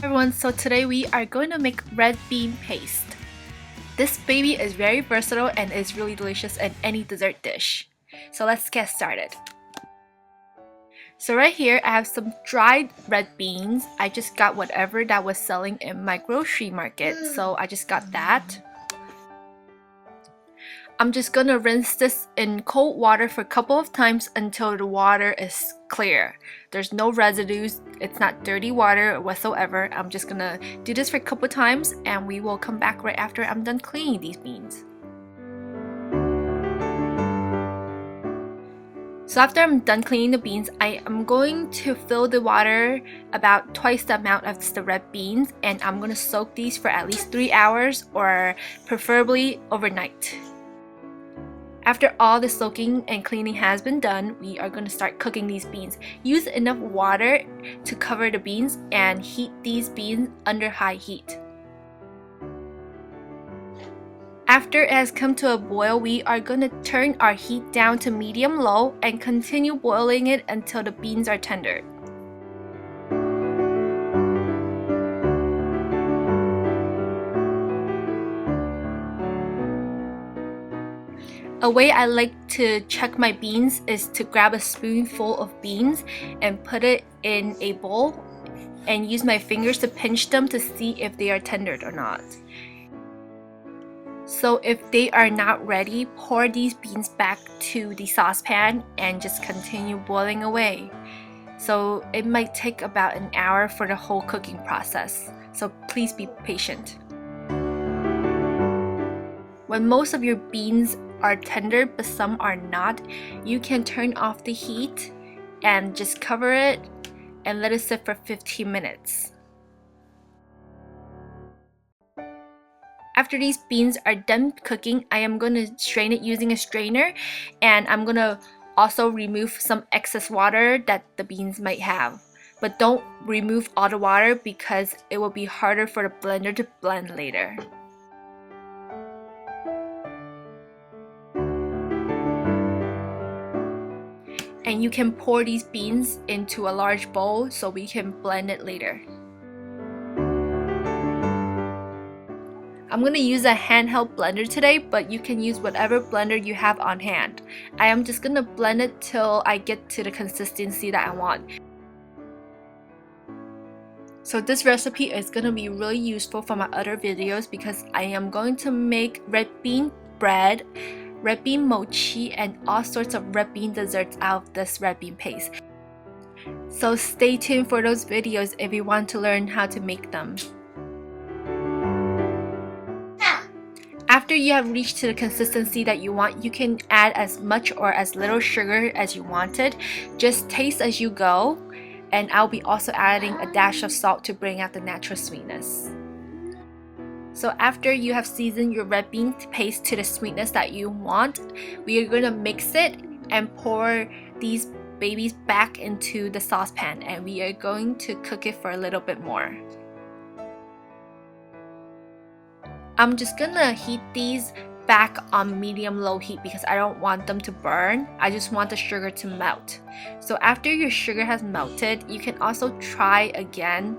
Everyone, so today we are going to make red bean paste. This baby is very versatile and is really delicious in any dessert dish. So let's get started. So right here I have some dried red beans. I just got whatever that was selling in my grocery market, so I just got that. I'm just gonna rinse this in cold water for a couple of times until the water is clear. There's no residues, it's not dirty water whatsoever. I'm just gonna do this for a couple of times and we will come back right after I'm done cleaning these beans. So after I'm done cleaning the beans, I am going to fill the water about twice the amount of the red beans, and I'm gonna soak these for at least 3 hours or preferably overnight. After all the soaking and cleaning has been done, we are going to start cooking these beans. Use enough water to cover the beans and heat these beans under high heat. After it has come to a boil, we are going to turn our heat down to medium-low and continue boiling it until the beans are tender. A way I like to check my beans is to grab a spoonful of beans and put it in a bowl and use my fingers to pinch them to see if they are tendered or not. So if they are not ready, pour these beans back to the saucepan and just continue boiling away. So it might take about an hour for the whole cooking process, so please be patient. When most of your beans are tender but some are not, you can turn off the heat and just cover it and let it sit for 15 minutes. After these beans are done cooking, I am going to strain it using a strainer, and I'm going to also remove some excess water that the beans might have. But don't remove all the water because it will be harder for the blender to blend later. And you can pour these beans into a large bowl so we can blend it later. I'm going to use a handheld blender today, but you can use whatever blender you have on hand. I am just going to blend it till I get to the consistency that I want. So this recipe is going to be really useful for my other videos because I am going to make red bean bread, red bean mochi, and all sorts of red bean desserts out of this red bean paste. So stay tuned for those videos if you want to learn how to make them. After you have reached to the consistency that you want, you can add as much or as little sugar as you wanted. Just taste as you go, and I'll be also adding a dash of salt to bring out the natural sweetness. So after you have seasoned your red bean paste to the sweetness that you want, we are going to mix it and pour these babies back into the saucepan, and we are going to cook it for a little bit more. I'm just gonna heat these back on medium-low heat because I don't want them to burn. I just want the sugar to melt. So after your sugar has melted, you can also try again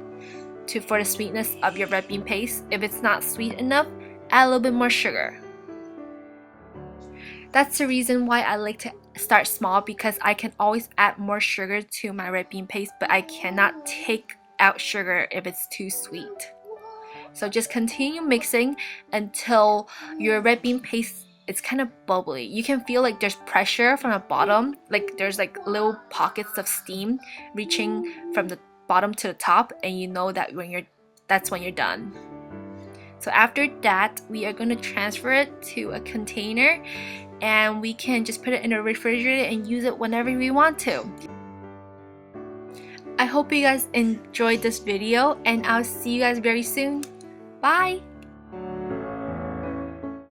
for the sweetness of your red bean paste. If it's not sweet enough, add a little bit more sugar. That's the reason why I like to start small, because I can always add more sugar to my red bean paste, but I cannot take out sugar if it's too sweet. So just continue mixing until your red bean paste is kind of bubbly. You can feel like there's pressure from the bottom, like there's like little pockets of steam reaching from the bottom to the top, and you know that that's when you're done. So after that, we are going to transfer it to a container, and we can just put it in the refrigerator and use it whenever we want to. I hope you guys enjoyed this video, and I'll see you guys very soon. Bye!